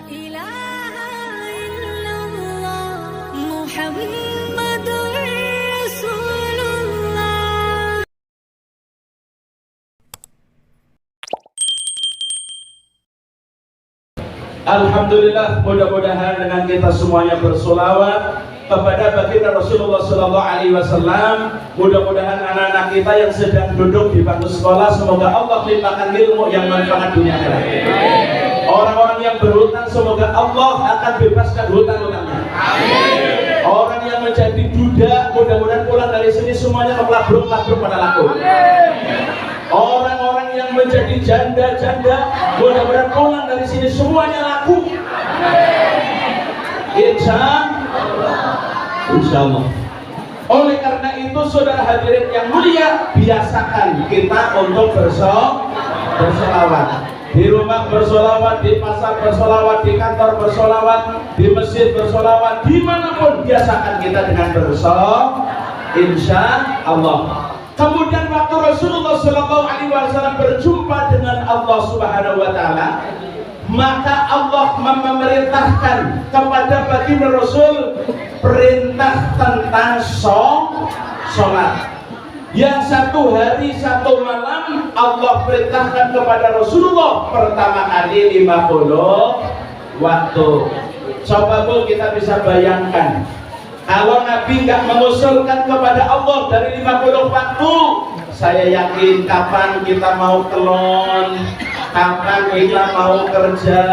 ilaha illallah Muhammadur Rasulullah. Alhamdulillah, mudah-mudahan dengan kita semuanya bersolawat kepada baginda Rasulullah Sallallahu Alaihi Wasallam. Mudah-mudahan anak-anak kita yang sedang duduk di bangku sekolah, semoga Allah limpahkan ilmu yang manfaat dunia akhirat. Orang-orang yang berhutang, semoga Allah akan bebaskan hutang-hutangnya. Orang yang menjadi duda, mudah-mudahan pulang dari sini semuanya kelabruk-labruk pada laku. Orang-orang yang menjadi janda-janda, mudah-mudahan pulang dari sini semuanya laku. Insya Allah. Oleh karena itu, saudara hadirin yang mulia, biasakan kita untuk bersolawat. Di rumah bersolawat, di pasar bersolawat, di kantor bersolawat, di masjid bersolawat, dimanapun biasakan kita dengan bersolawat. Insya Allah. Kemudian waktu Rasulullah Sallallahu Alaihi Wasallam berjumpa dengan Allah Subhanahu Wa Taala, maka Allah memerintahkan kepada baginda Rasul perintah tentang sholat. Yang satu hari satu malam Allah perintahkan kepada Rasulullah pertama kali 50 waktu. Coba Bu, kita bisa bayangkan kalau Nabi nggak mengusulkan kepada Allah dari 50 waktu, saya yakin kapan kita mau kelon, kapan kita mau kerja,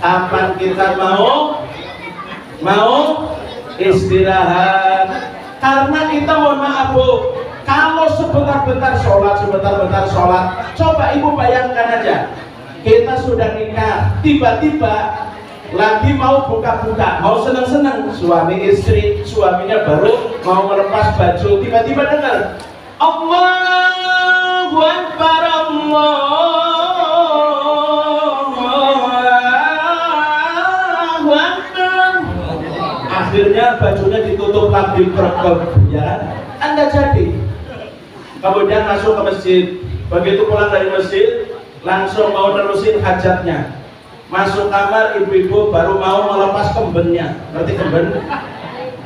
kapan kita mau istirahat. Karena kita mohon maaf Bu, kalau sebentar-bentar sholat, coba Ibu bayangkan aja, kita sudah nikah, tiba-tiba lagi mau buka-buka, mau senang-senang, suami istri, suaminya baru mau melepas baju, tiba-tiba dengar Allahu Akbar, Allahu Akbar. Akhirnya bajunya ditutup lagi ya kan? Anda jadi. Kemudian masuk ke masjid. Begitu pulang dari masjid, langsung mau nerusin hajatnya. Masuk kamar, ibu-ibu baru mau melepas kembennya. Ngerti kemben?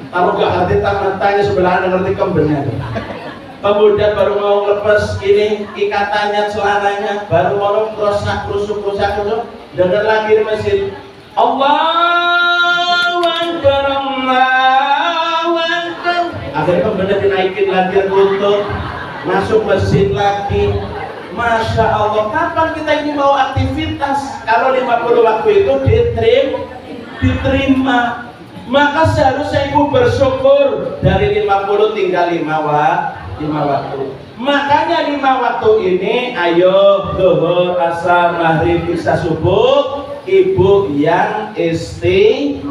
Kalau nggak ngerti, tanya sebelahan ngerti kembennya. Kemudian baru mau lepas ini ikatannya, celananya, baru mau rusuk, dengar lagi di masjid Allahu Akbar, Allahu Akbar. Akhirnya kembennya dinaikin lagi, tutup, masuk masjid lagi. Masya Allah, kapan kita ini mau aktivitas? Kalau 50 waktu itu diterima, maka seharusnya Ibu bersyukur dari 50 tinggal 5 waktu. Makanya 5 waktu ini, ayo zuhur, asar, maghrib, isya, subuh, Ibu yang istiqomah.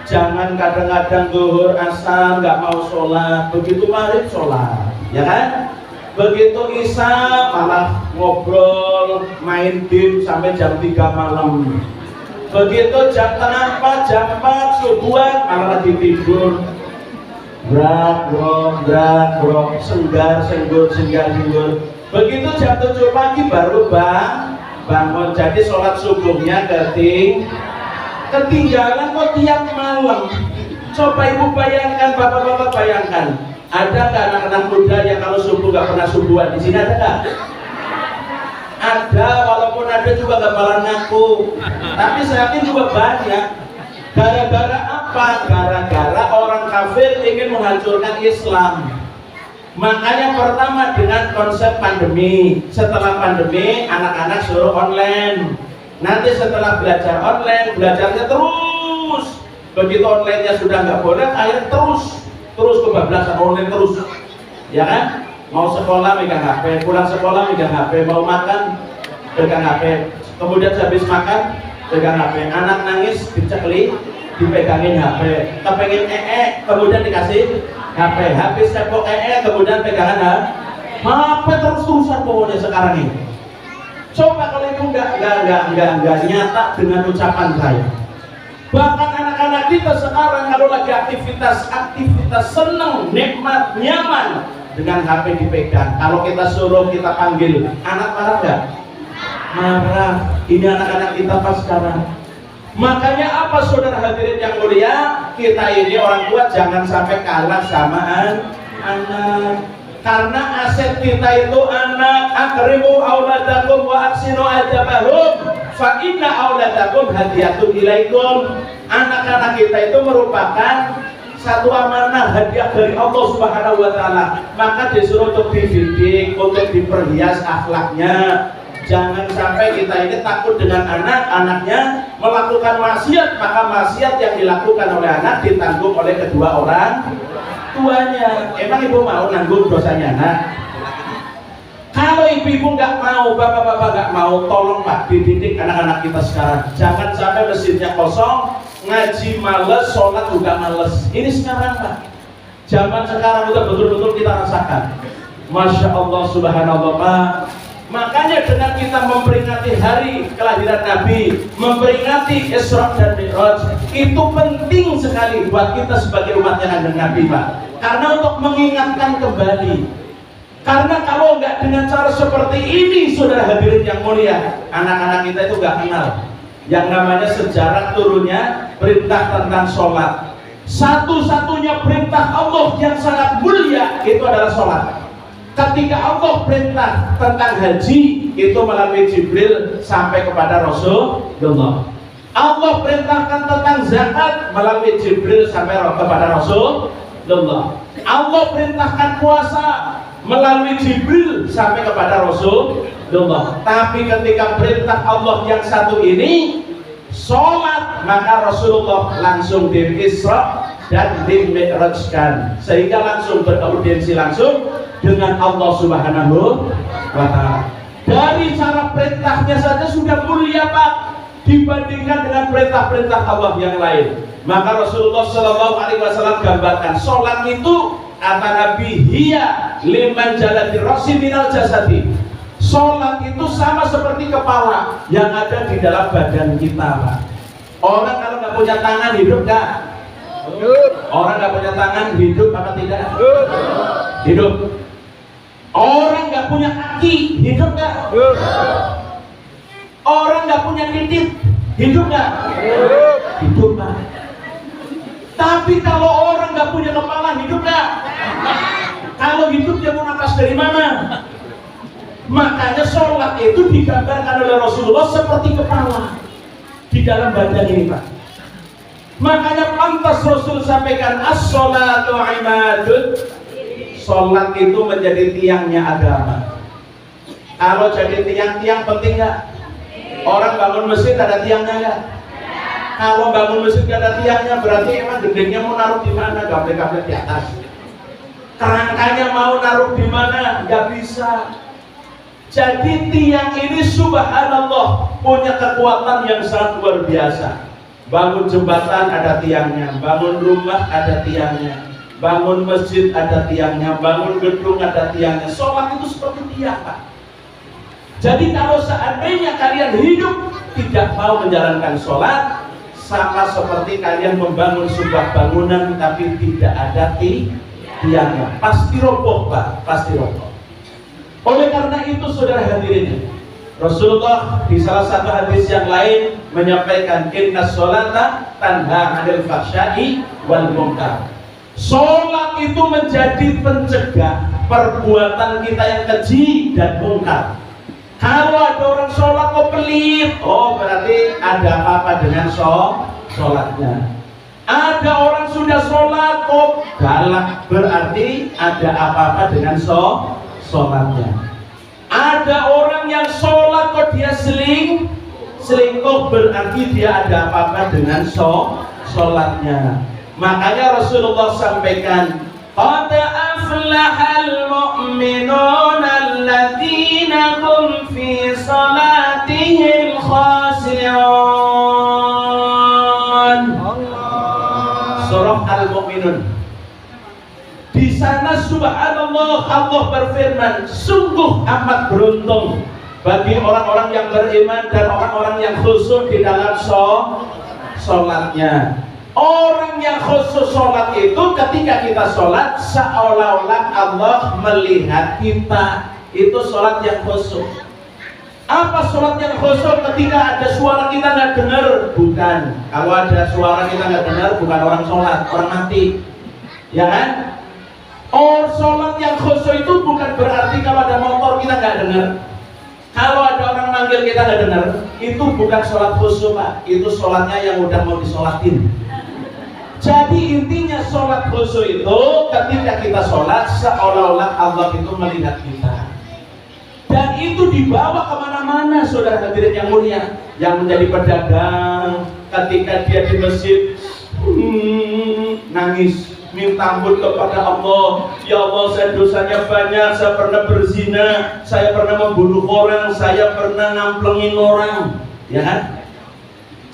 Jangan kadang-kadang zuhur, asar nggak mau sholat, begitu maghrib sholat, ya kan? Begitu isya malah ngobrol, main game sampai jam 3 malam. Begitu jam 4 subuhan malah lagi tidur. Brak brok, senggar. Begitu jam 7 pagi baru bangun. Jadi sholat subuhnya ketinggalan kok tiap malam. Coba Ibu bayangkan, bapak-bapak bayangkan. Ada nggak anak-anak muda yang kalau subuh nggak pernah subuhan? Di sini ada nggak? Ada, walaupun ada juga nggak bakalan ngaku. Tapi saya yakin juga banyak. Gara-gara apa? Gara-gara orang kafir ingin menghancurkan Islam. Makanya pertama dengan konsep pandemi. Setelah pandemi, anak-anak suruh online. Nanti setelah belajar online, belajarnya terus. Begitu onlinenya sudah nggak boleh, akhirnya terus kebablasan online terus, ya kan? Mau sekolah megang HP, pulang sekolah megang HP, mau makan pegang HP, kemudian habis makan pegang HP, anak nangis dicekli dipegangin HP, kepengen kemudian dikasih HP, habis tepok kemudian pegangan HP terus-terusan pokoknya sekarang ini. Coba kalau itu nggak nyata dengan ucapan saya. Bahkan anak-anak kita sekarang kalau lagi aktivitas seneng, nikmat, nyaman, dengan HP dipegang. Kalau kita suruh, kita panggil, anak marah nggak? Marah. Ini anak-anak kita pas sekarang Makanya apa saudara hadirin yang mulia, kita ini orang tua jangan sampai kalah sama anak. Karena aset kita itu anak. Akrimu auladakum wa aksinu adabahum fa inna auladakum hadiyatun ilaikum. Anak-anak kita itu merupakan satu amanah, hadiah dari Allah Subhanahu wa taala. Maka disuruh untuk dididik, untuk diperhias akhlaknya. Jangan sampai kita ini takut dengan anaknya melakukan maksiat, maka maksiat yang dilakukan oleh anak ditanggung oleh kedua orang tuanya. Emang ibu mau nanggung dosanya anak? Kalau ibu-ibu nggak mau, bapak-bapak nggak mau, tolong Pak dididik anak-anak kita sekarang. Jangan sampai mesinnya kosong, ngaji males, sholat juga males. Ini sekarang Pak, zaman sekarang udah betul-betul kita rasakan. Masya Allah, subhanallah Pak. Makanya dengan kita memperingati hari kelahiran Nabi, memperingati Isra dan Mi'raj, itu penting sekali buat kita sebagai umatnya Kanjeng Nabi Pak. Karena untuk mengingatkan kembali. Karena kalau nggak dengan cara seperti ini, saudara hadirin yang mulia, anak-anak kita itu nggak kenal yang namanya sejarah turunnya perintah tentang sholat. Satu-satunya perintah Allah yang sangat mulia itu adalah sholat. Ketika Allah perintah tentang haji, itu melalui Jibril sampai kepada Rasulullah. Allah perintahkan tentang zakat melalui Jibril sampai kepada Rasulullah. Allah perintahkan puasa melalui Jibril sampai kepada Rasulullah. Tapi ketika perintah Allah yang satu ini, sholat, maka Rasulullah langsung di Isra dan di Mi'rajkan, sehingga langsung beraudiensi langsung dengan Allah Subhanahu wa ta'ala. Dari cara perintahnya saja sudah mulia Pak, dibandingkan dengan perintah-perintah Allah yang lain. Maka Rasulullah Shallallahu Alaihi Wasallam gambarkan sholat itu, kata Nabi, hiya liman jalati rosi minal jasadi. Sholat itu sama seperti kepala yang ada di dalam badan kita Pak. Orang kalau nggak punya tangan hidup nggak? Orang nggak punya tangan hidup apa tidak? Hidup. Orang nggak punya kaki hidup nggak? Orang nggak punya titik hidup nggak? Hidup Pak. Tapi kalau orang nggak punya kepala hidup nggak? Kalau hidup dia mau nafas dari mana? Makanya sholat itu digambarkan oleh Rasulullah seperti kepala di dalam badan ini Pak. Makanya pantas Rasul sampaikan as-sholatu imadun. Sholat itu menjadi tiangnya agama. Kalau jadi tiang-tiang penting nggak? Orang bangun masjid ada tiangnya nggak? Kalau bangun masjid nggak ada tiangnya, berarti emang gendengnya mau naruh di mana? Gablek-gablek di atas. Kerangkanya mau naruh di mana? Nggak bisa. Jadi tiang ini subhanallah punya kekuatan yang sangat luar biasa. Bangun jembatan ada tiangnya, bangun rumah ada tiangnya, bangun masjid ada tiangnya, bangun gedung ada tiangnya. Sholat itu seperti tiang Pak. Jadi kalau seandainya kalian hidup tidak mau menjalankan sholat, sama seperti kalian membangun sebuah bangunan tapi tidak ada tiangnya, pasti roboh Pak, pasti roboh. Oleh karena itu saudara hadirin, Rasulullah di salah satu hadis yang lain menyampaikan inna sholata tanha 'anil fahsya'i wal munkar. Sholat itu menjadi pencegah perbuatan kita yang keji dan mungkar. Kalau ada orang sholat kok pelit, oh berarti ada apa-apa dengan sholatnya. Ada orang sudah sholat kok galak, berarti ada apa-apa dengan sholatnya. Ada orang yang sholat kok dia selingkuh, berarti dia ada apa-apa dengan sholatnya. Makanya Rasulullah sampaikan, qad aflahal mu'minuna alladzina hum fi salatihim khashi'un. Surah Al-Mu'minun. Di sana subhanallah Allah berfirman, sungguh amat beruntung bagi orang-orang yang beriman dan orang-orang yang khusyuk di dalam sholatnya. Orang yang khusyuk sholat itu ketika kita sholat seolah-olah Allah melihat kita. Itu sholat yang khusyuk. Apa sholat yang khusyuk ketika ada suara kita nggak dengar? Bukan. Kalau ada suara kita nggak dengar, bukan orang sholat, orang mati. Ya kan? Oh, sholat yang khusyuk itu bukan berarti kalau ada motor kita nggak dengar. Kalau ada orang manggil kita nggak dengar, itu bukan sholat khusyuk, Pak. Itu sholatnya yang udah mau disolatin. Jadi intinya sholat khusyuk itu ketika kita sholat seolah-olah Allah itu melihat kita. Dan itu dibawa kemana-mana, saudara hadirin yang mulia. Yang menjadi pedagang ketika dia di masjid nangis minta ampun kepada Allah. Ya Allah, saya dosanya banyak, saya pernah berzina, saya pernah membunuh orang, saya pernah ngamplengin orang, ya kan?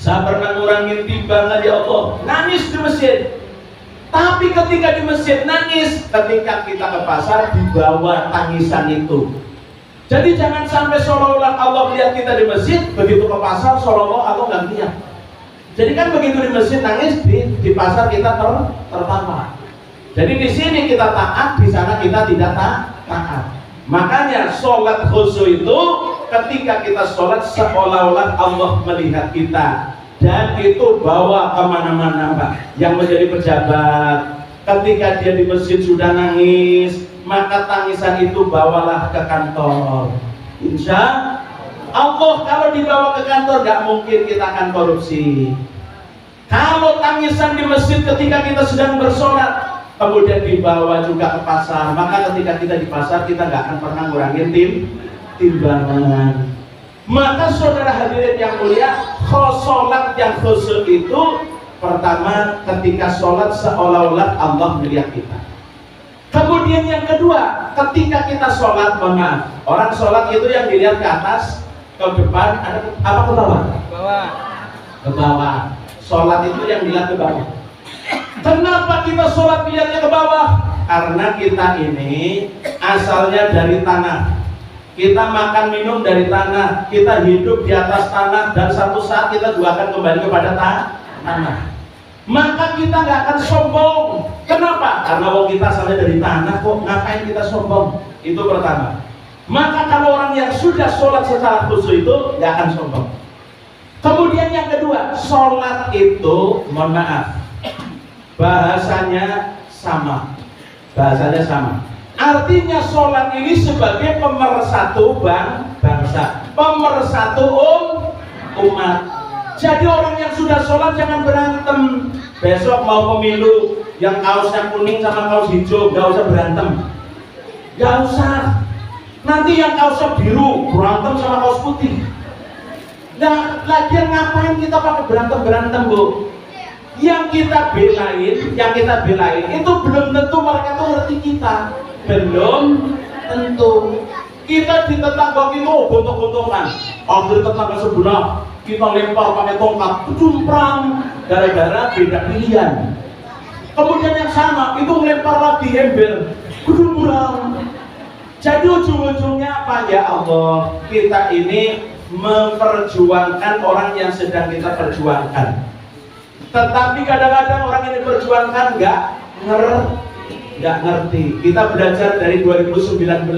Saya pernah ngurangin timbangan, ya Allah. Nangis di masjid. Tapi ketika di masjid nangis, ketika kita ke pasar dibawa tangisan itu. Jadi jangan sampai seolah-olah Allah lihat kita di masjid, begitu ke pasar seolah-olah Allah nggak lihat. Jadi kan begitu di masjid nangis, di pasar kita tertawa. Jadi di sini kita taat, di sana kita tidak taat. Makanya sholat khusyuk itu ketika kita sholat seolah-olah Allah melihat kita, dan itu bawa kemana-mana, Pak. Yang menjadi pejabat, ketika dia di masjid sudah nangis, maka tangisan itu bawalah ke kantor. Insya Allah kalau dibawa ke kantor gak mungkin kita akan korupsi. Kalau tangisan di masjid ketika kita sedang bersolat kemudian dibawa juga ke pasar, maka ketika kita di pasar kita gak akan pernah ngurangin timbangan. Maka saudara hadirin yang mulia, sholat yang khusyuk itu pertama ketika sholat seolah-olah Allah melihat kita. Kemudian yang kedua, ketika kita sholat, maaf, orang sholat itu yang dilihat ke atas, ke depan, ada apa ke bawah? Ke bawah. Sholat itu yang dilihat ke bawah. Kenapa kita sholat lihatnya ke bawah? Karena kita ini asalnya dari tanah. Kita makan minum dari tanah, kita hidup di atas tanah, dan satu saat kita juga akan kembali kepada tanah. Maka kita nggak akan sombong. Kenapa? Karena wong kita asalnya dari tanah kok, ngapain kita sombong? Itu pertama. Maka kalau orang yang sudah sholat secara khusyuk itu nggak akan sombong. Kemudian yang kedua, sholat itu, mohon maaf, bahasanya sama. Artinya sholat ini sebagai pemersatu bangsa, pemersatu umat. Jadi orang yang sudah sholat jangan berantem. Besok mau pemilu, yang kaosnya kuning sama kaos hijau, gak usah berantem. Gak usah. Nanti yang kaosnya biru berantem sama kaos putih. Nah, lagian ngapain kita pakai berantem, Bu? Yang kita belain itu belum tentu mereka tuh ngerti kita. Belum tentu. Kita di tetangga kita gontok-gontokan. Di tetangga sebelah kita lempar pakai tongkat, kecumprang, gara-gara beda pilihan. Kemudian yang sama itu melempar lagi ember, kecumprang. Jadi ujung-ujungnya apa? Ya Allah, kita ini memperjuangkan orang yang sedang kita perjuangkan. Tetapi kadang-kadang orang yang diperjuangkan nggak ngerti. Kita belajar dari 2019.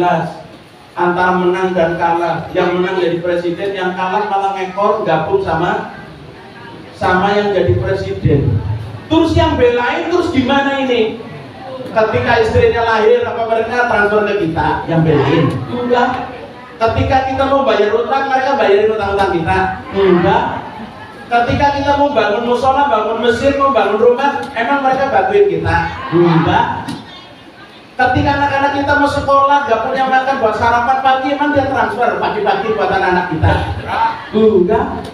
Antara menang dan kalah, yang menang jadi presiden, yang kalah malah ngekor gabung sama yang jadi presiden. Terus yang belain terus gimana ini? Ketika istrinya lahir, apa mereka transfer ke kita yang belain? Enggak. Ketika kita mau bayar utang, mereka bayarin utang-utang kita? Enggak. Ketika kita mau bangun musola, bangun masjid, mau bangun rumah, emang mereka bantuin kita? Enggak. Ketika anak-anak kita mau sekolah, gak punya makan buat sarapan pagi, emang dia transfer pagi-pagi buat anak-anak kita? Enggak.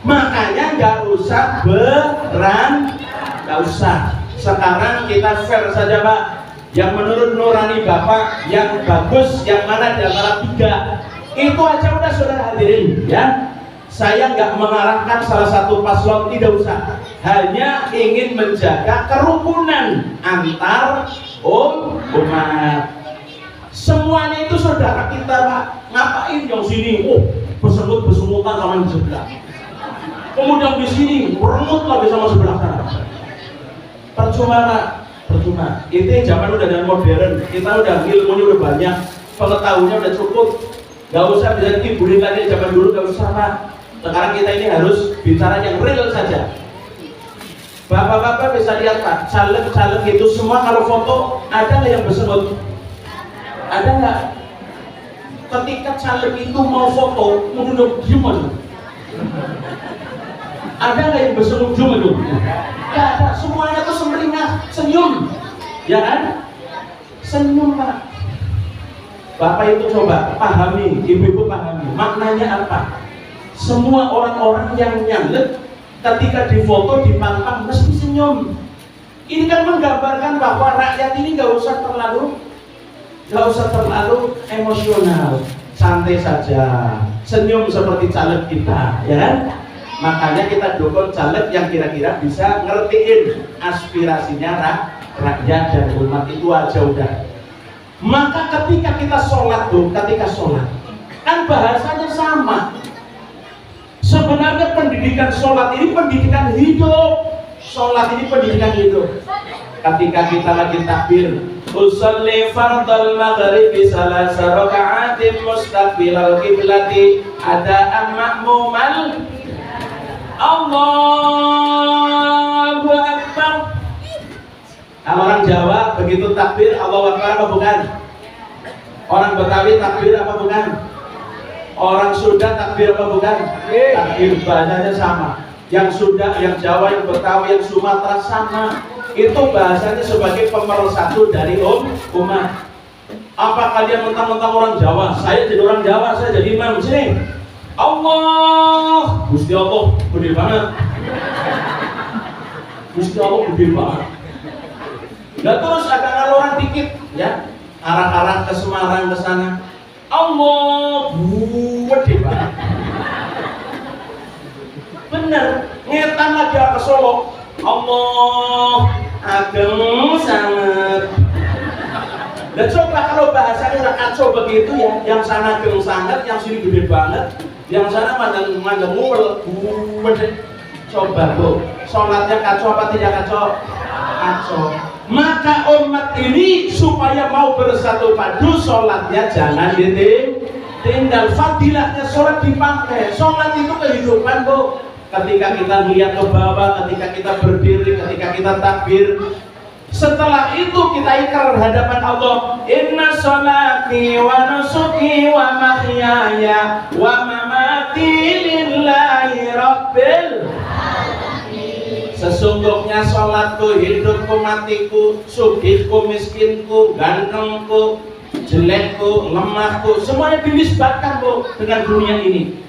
Makanya gak usah gak usah. Sekarang kita fair saja, Pak. Yang menurut nurani Bapak, yang bagus, yang mana di antara tiga, itu aja udah saudara hadirin, ya. Saya nggak mengarahkan salah satu paslon, tidak usah. Hanya ingin menjaga kerukunan antar umat. Semuanya itu saudara kita, Pak. Ngapain yang sini? Bersemut-bersemutan sama yang di sebelah. Kemudian di sini beremut lagi sama sebelah sana. Percuma, Pak. Percuma. Itu zaman udah dan modern. Kita udah ilmunya udah banyak, pengetahuannya udah cukup. Gak usah bisa dikibulin lagi zaman dulu, gak usah Pak. Sekarang kita ini harus bicara yang real saja. Bapak-bapak bisa lihat Pak, caleg-caleg itu semua kalau foto ada nggak yang bersenut? Ada nggak? Ketika caleg itu mau foto, menunduk diem aja. Ada nggak yang bersenut diem aja? Nggak ada, semuanya tuh semeringah, senyum, ya kan? Senyum Pak. Bapak itu coba pahami, ibu-ibu pahami, maknanya apa? Semua orang-orang yang nyalek ketika difoto, dipantang mesti senyum. Ini kan menggambarkan bahwa rakyat ini gak usah terlalu emosional, santai saja, senyum seperti caleg kita, ya kan? Makanya kita dukung caleg yang kira-kira bisa ngertiin aspirasinya rakyat dan umat, itu aja udah. Maka ketika kita sholat tuh, kan bahasanya sama. Sebenarnya pendidikan sholat ini pendidikan hidup. Sholat ini pendidikan hidup. Ketika kita lagi takbir, usolli fardal maghribi salasa raka'atin mustaqbilal qiblati ada ma'mumal Allahu Akbar. Kalau orang Jawa begitu takbir Allahu Akbar apa bukan? Orang Betawi takbir apa bukan? Orang Sunda takbir apa bukan? Takbir, bahasanya sama. Yang Sunda, yang Jawa, yang Betawi, yang Sumatera sama. Itu bahasanya sebagai pemersatu dari umat. Apa kalian mentang-mentang orang Jawa? Saya jadi orang Jawa, saya jadi imam sini. Allah, Gusti Allah gede banget. Gusti Allah gede banget. Nah terus ada orang dikit, ya, arah-arah ke Semarang ke sana. Allah, gede banget. Bener, ngetan lagi ke Solo. Allah, ageng sangat. Dan coba kalau bahasanya udah kacau begitu ya, yang sana ageng sangat, yang sini gede banget, yang sana mandang ngul, gede. Coba Bu, sholatnya kacau apa tidak kacau? Kacau. Maka umat ini supaya mau bersatu padu, sholatnya jangan ditinggal. Fadilahnya sholat dipakai. Sholat itu kehidupan Bu. Ketika kita melihat ke bawah, ketika kita berdiri, ketika kita takbir, setelah itu kita ikrar hadapan Allah. Inna sholati wa nusuki wa mahyaya wa mamati lillahi rabbil. Sesungguhnya sholatku, hidupku, matiku, sugihku, miskinku, gantengku, jelekku, lemahku, semuanya dinisbatkan Bu dengan dunia ini.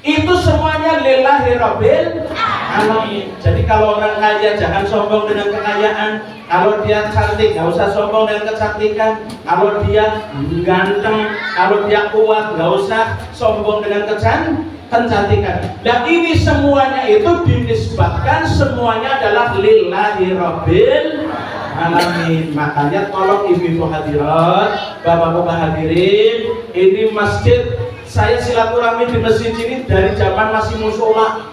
Itu semuanya lillahi rabbil alamin. Jadi kalau orang kaya jangan sombong dengan kekayaan. Kalau dia cantik nggak usah sombong dengan kecantikan. Kalau dia ganteng, kalau dia kuat nggak usah sombong dengan kecantikan. Dan ini semuanya itu dinisbatkan, semuanya adalah lillahi rabbil alamin. Makanya tolong ibu-ibu hadirat, bapak-bapak hadirin, ini masjid, saya silaturahmi di masjid ini dari zaman masih musola.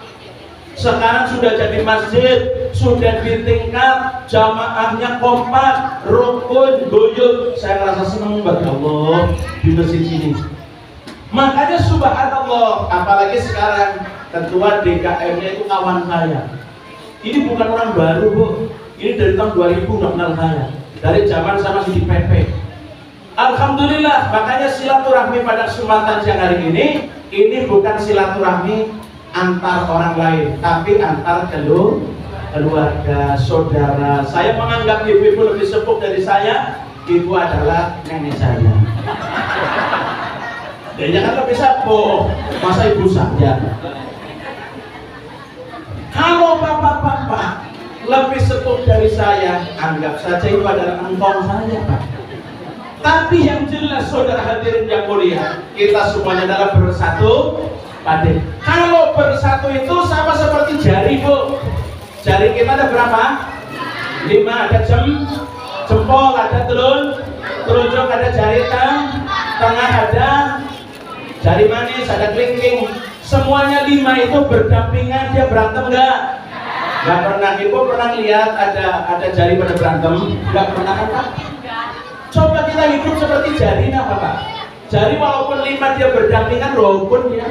Sekarang sudah jadi masjid, sudah ditingkat, jamaahnya kompak, rukun, guyub. Saya merasa senang bagi Allah di masjid ini. Makanya subhanallah, apalagi sekarang ketua DKM-nya itu kawan saya. Ini bukan orang baru Bu, ini dari tahun 2000 udah kenal saya. Dari zaman saya masih di PP. Alhamdulillah, makanya silaturahmi pada kesempatan siang hari ini bukan silaturahmi antar orang lain, tapi antar keluarga, saudara. Saya menganggap ibu-ibu lebih sepuh dari saya, ibu adalah nenek saya. Ya kan lebih sepuh, masa ibu saja. Kalau bapak-bapak lebih sepuh dari saya, anggap saja itu adalah engkau saya Pak. Tapi yang jelas saudara hadirin yang mulia, kita semuanya adalah bersatu padu. Kalau bersatu itu sama seperti jari Bu. Jari kita ada berapa? 5, ada jempol, ada telunjuk, ada jari tengah, ada jari manis, ada kelingking. Semuanya 5 itu berdampingan, dia berantem enggak? Enggak pernah. Ibu pernah lihat ada jari pada berantem? Enggak pernah kan Pak? Coba kita hidup seperti jari apa Pak? jari walaupun 5 dia berdampingan rukun ya.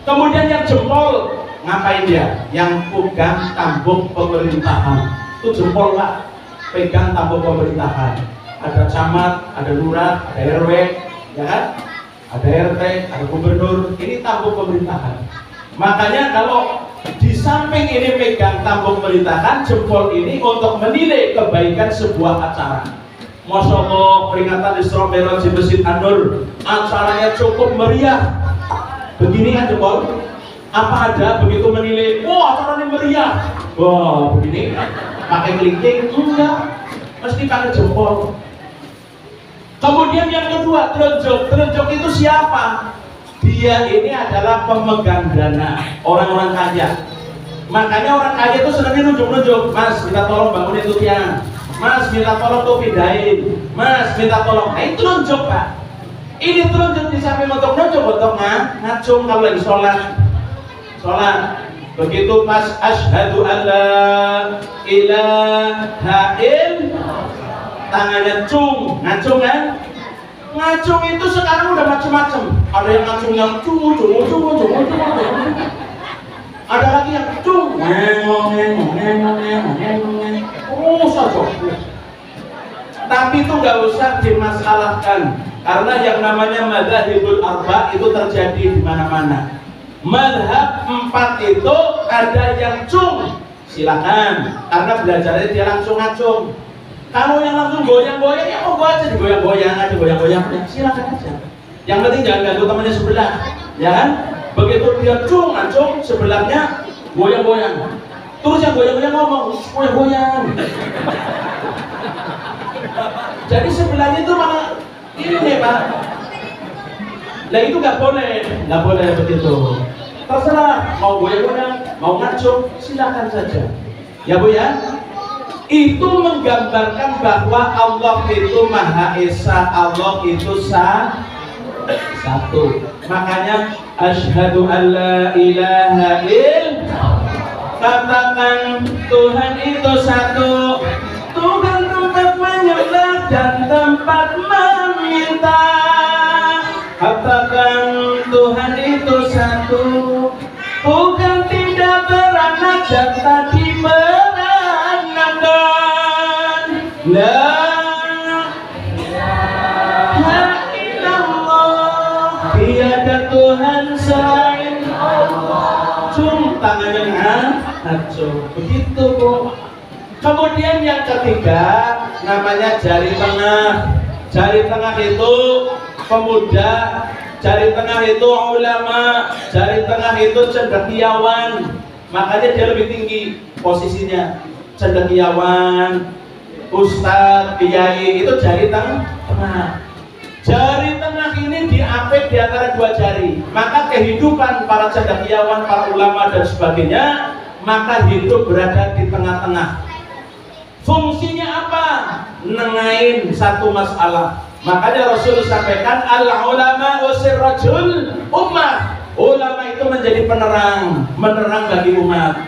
Kemudian yang jempol ngapain dia? Yang pegang tambuk pemerintahan. Itu jempol Pak, pegang tambuk pemerintahan. Ada camat, ada lurah, ada RW, ya kan? Ada RT, ada gubernur. Ini tambuk pemerintahan. Makanya kalau di samping ini pegang tambuk pemerintahan, jempol ini untuk menilai kebaikan sebuah acara. Masya Allah, peringatan Isra Mi'raj di Masjid An-Nur, acaranya cukup meriah. Begini kan jempol? Apa ada begitu menilai? Wah, acaranya meriah. Wah, begini pakai kelingking? Enggak, mesti pakai jempol. Kemudian yang kedua, telunjuk. Telunjuk itu siapa? Dia ini adalah pemegang dana, orang-orang kaya. Makanya orang kaya itu senangnya nunjuk-nunjuk. Mas, minta tolong bangunin itu tiang. Mas, minta tolong tuh pindahin. Mas, minta tolong. Nah, itu nunjuk Pak. Ini telunjuk di samping untuk nunjuk, untuk ngacung kalau lagi sholat. Begitu pas asyhadu alla ilaha illallah, tangannya cung, ngacung kan? Ngacung itu sekarang udah macam-macam. Ada yang ngacung yang cung. Ada lagi yang cung, saja. Tapi itu nggak usah dimasalahkan, karena yang namanya madzhabul arba itu terjadi di mana-mana. Mazhab 4 itu ada yang cung, silakan, karena belajarnya dia langsung ngacung. Kalau yang langsung goyang-goyang, ya mau aja digoyang-goyang, aja goyang-goyang, silakan aja. Yang penting jangan ganggu temannya sebelah, ya kan? Begitu dia cung, ngacung, sebelahnya goyang-goyang. Terus yang goyang-goyang ngomong, goyang-goyang. Jadi sebelahnya itu malah ini nih Pak. Nah itu nggak boleh begitu. Terserah, mau goyang-goyang, mau ngacung, silakan saja. Ya Bu ya. Itu menggambarkan bahwa Allah itu Maha Esa, Allah itu satu. Makanya asyhadu alla ilaha illallah. Katakan Tuhan itu satu. Tuhan tempat menyembah dan tempat meminta. Katakan Tuhan itu satu. Bukan tidak beranak dan tak diberanakan. La ilaha illallah, tiada Tuhan selain Allah. Cung tangannya ngacung. Begitu Bu. Kemudian yang ketiga namanya jari tengah. Jari tengah itu pemuda, jari tengah itu ulama, jari tengah itu cendekiawan. Makanya dia lebih tinggi posisinya. Cendekiawan, ustadz, kiai, itu jari tengah. Jari tengah ini diapit di antara dua jari. Maka kehidupan para cendekiawan, para ulama dan sebagainya, maka hidup berada di tengah-tengah. Fungsinya apa? Nengahin satu masalah. Makanya Rasul sampaikan al-ulama usirrajul ummah. Ulama itu menjadi penerang bagi umat.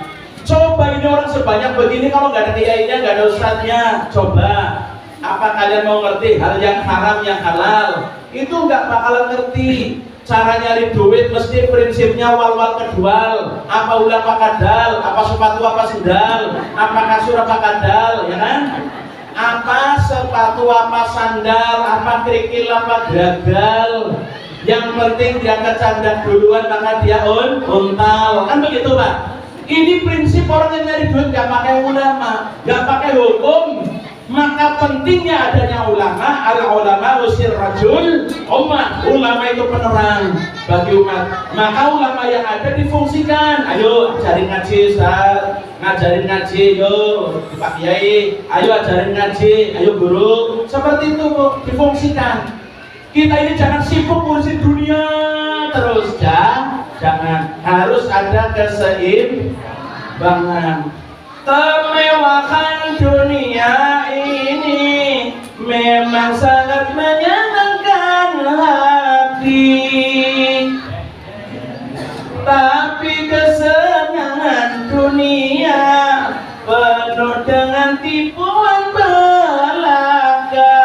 Coba ini orang sebanyak begini, kalau nggak ada kiainya, nggak ada ustadznya, coba. Apa kalian mau ngerti hal yang haram, yang halal? Itu nggak bakalan ngerti. Cara nyari duit mesti prinsipnya wal-wal kedua. Apa ulah apa kadal, apa sepatu apa sendal, apa kasur apa kadal, ya kan? Apa sepatu apa sandal, apa kerikil apa gagal. Yang penting dia kecandak duluan, maka dia untal. Kan begitu Pak? Ini prinsip orang yang nyari duit gak pakai ulama, gak pakai hukum. Maka pentingnya adanya ulama. Al-ulama usirrajul ummah. Ulama itu penerang bagi umat. Maka ulama yang ada difungsikan. Ayo ajarin ngaji Ustaz, ngajarin ngaji, yo Pak Kiai, ayo ajarin ngaji, ayo guru. Seperti itu Bu, difungsikan. Kita ini jangan sibuk ngurusin dunia terus, jangan. Harus ada keseimbangan. Kemewahan dunia ini memang sangat menyenangkan hati, tapi kesenangan dunia penuh dengan tipuan belaka.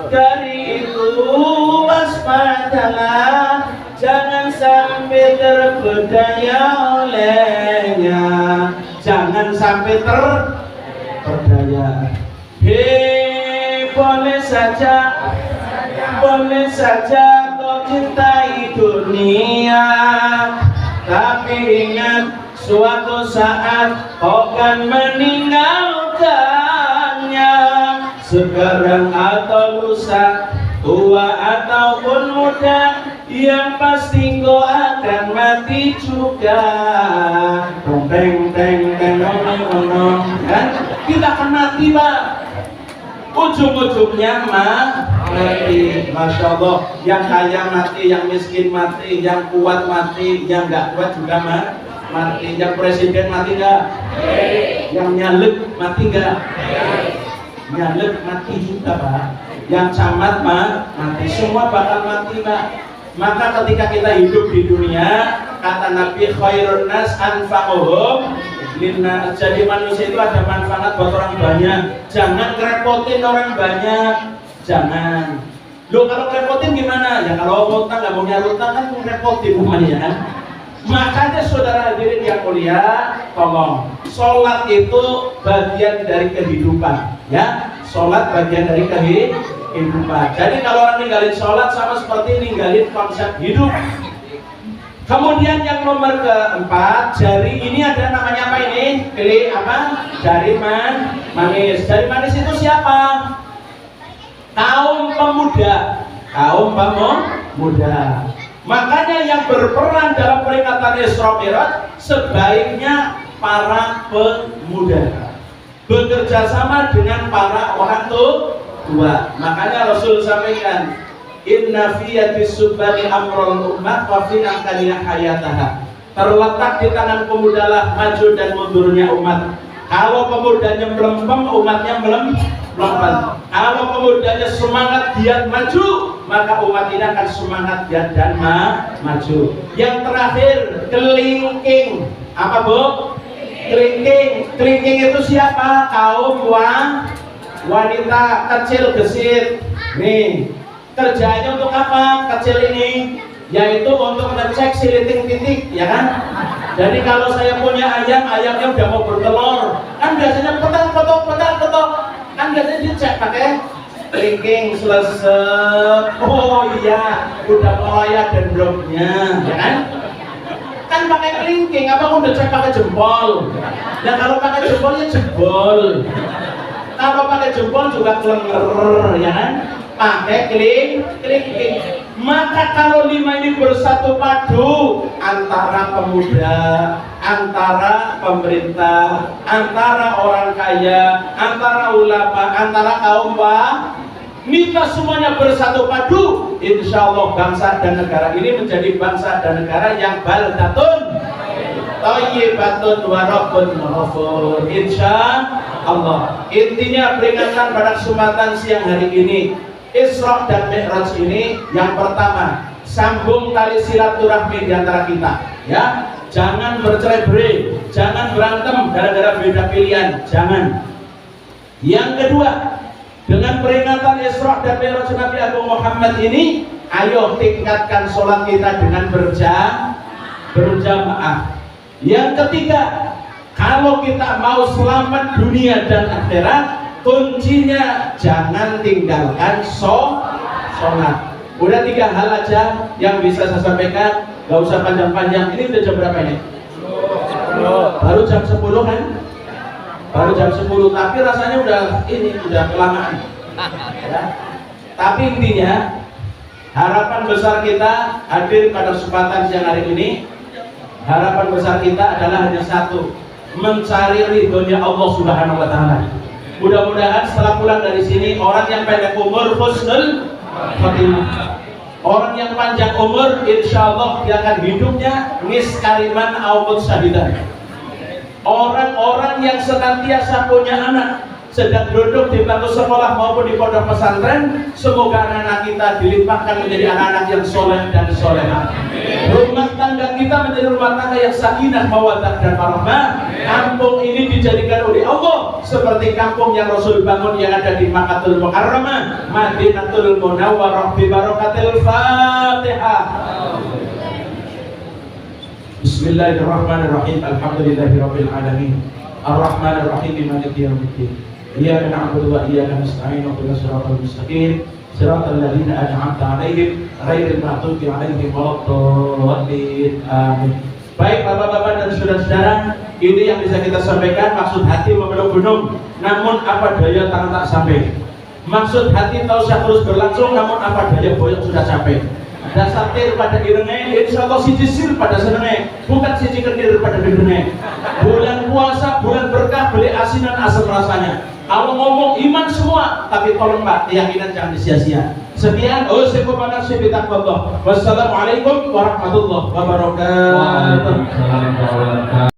Dari itu waspada. berdaya olehnya, jangan sampai terdaya. Hei, boleh saja kau cintai dunia, tapi ingat suatu saat kau akan meninggalkannya. Sekarang atau lusa, tua ataupun muda, yang pasti kau akan mati juga. Teng teng teng kan kita akan mati, Pak. Ujung-ujungnya mati. Masya Allah, yang kaya mati, yang miskin mati, yang kuat mati, yang nggak kuat juga mati. Yang presiden mati nggak? Yang nyalek mati nggak? Nyalek mati juga, Pak. Yang camat mati, semua bakal mati, Pak. Maka ketika kita hidup di dunia, kata Nabi, khairun nas anfa'uhum linnas. Jadi manusia itu ada manfaat buat orang banyak. Jangan ngerepotin orang banyak, jangan. Loh, kalau ngerepotin gimana? Ya kalau ngutang nggak mau nyarutang kan ngerepotin umumnya. Makanya saudara hadirin yang mulia, tolong, sholat itu bagian dari kehidupan, ya. Sholat bagian dari kehidupan. Jadi kalau orang ninggalin sholat sama seperti ninggalin konsep hidup. Kemudian yang nomor keempat, jari ini ada namanya apa ini? Pilih apa? Jari manis. Jari manis itu siapa? Kaum pemuda. Kaum pemuda. Makanya yang berperan dalam peringatan Isra Mi'raj sebaiknya para pemuda, bekerja sama dengan para orang tua. Makanya Rasul sampaikan, inna fi yadis subani amrul ummah wa fi amkaniha hayataha. Terletak di tangan pemuda lah maju dan mundurnya umat. Kalau pemudanya melempem, umatnya melempem. Kalau pemudanya semangat giat maju, maka umat ini akan semangat giat dan maju. Yang terakhir, kelingking. Apa, Bu? Kelingking. Kelingking itu siapa? Kaum wanita kecil gesit. Nih, kerjanya untuk apa kecil ini? Yaitu untuk ngecek siliting titik, ya kan? Jadi kalau saya punya ayamnya udah mau bertelur, kan biasanya petak-petok, kan biasanya dicek pakai kelingking selesai. Oh iya, udah mulai ada dropnya, ya kan? Kan pakai kelingking, apa udah cek pakai jempol? Nah kalau pakai jempol ya jempol. Kalau pakai jempol juga klenger, ya kan? Pakai kelingking. Maka kalau lima ini bersatu padu, antara pemuda, antara pemerintah, antara orang kaya, antara ulama, antara kaum wanita, semuanya bersatu padu, insya Allah bangsa dan negara ini menjadi bangsa dan negara yang baldatun thayyibatun wa rabbun ghafur, insya Allah. Intinya peringatan pada kesempatan siang hari ini, Isra dan Mi'raj ini, yang pertama, sambung tali silaturahmi di antara kita, ya. Jangan bercerai-berai, jangan berantem gara-gara beda pilihan, jangan. Yang kedua, dengan peringatan Isra dan Mi'raj Nabi Agung Muhammad ini, ayo tingkatkan sholat kita dengan berjamaah. Yang ketiga, kalau kita mau selamat dunia dan akhirat, kuncinya jangan tinggalkan sholat. Udah 3 hal aja yang bisa saya sampaikan, gak usah panjang-panjang. Ini udah jam berapa ini? Baru jam 10 kan? Baru jam 10, tapi rasanya udah kelamaan, ya. Tapi intinya, harapan besar kita hadir pada kesempatan siang hari ini, harapan besar kita adalah hanya satu, mencari ridhonya Allah Subhanahu wa Ta'ala. Mudah-mudahan setelah pulang dari sini, orang yang pendek umur husnul khotimah, orang yang panjang umur insya Allah dia akan hidupnya miskariman aumut syahidan. Orang-orang yang senantiasa punya anak, sedang duduk di bangku sekolah maupun di pondok pesantren, semoga anak-anak kita dilimpahkan menjadi anak-anak yang soleh dan solehah. Rumah tangga kita menjadi rumah tangga yang sakinah, mawaddah dan warahmah. Kampung ini dijadikan oleh Allah seperti kampung yang Rasul bangun yang ada di Makkahul Mukarramah, Madinatul Munawwarah, bi barakatil Fatihah. Bismillahirrahmanirrahim. Alhamdulillahirabbil alamin. Arrahmanirrahim. Maliki yaumiddin. Iyyaka na'budu wa iyyaka nasta'in. Ihdinas siratal mustaqim. Siratal ladzina an'amta 'alaihim ghairil maghdubi 'alaihim waladdallin. Amin. Baik Bapak-bapak dan saudara-saudara, ini yang bisa kita sampaikan. Maksud hati memeluk gunung, namun apa daya tangan tak sampai. Maksud hati tak usah terus berlangsung, namun apa daya boyong sudah sampai. Dasar tir pada irenge, insya Allah siji sir pada senenge, bukan siji kendir pada gendene. Bulan puasa, bulan berkah, beli asinan asam rasanya. Allah ngomong iman semua, tapi tolong Pak, keyakinan jangan disia-sia. Sekian, Wassalamualaikum warahmatullahi wabarakatuh. Waalaikumsalam warahmatullahi wabarakatuh.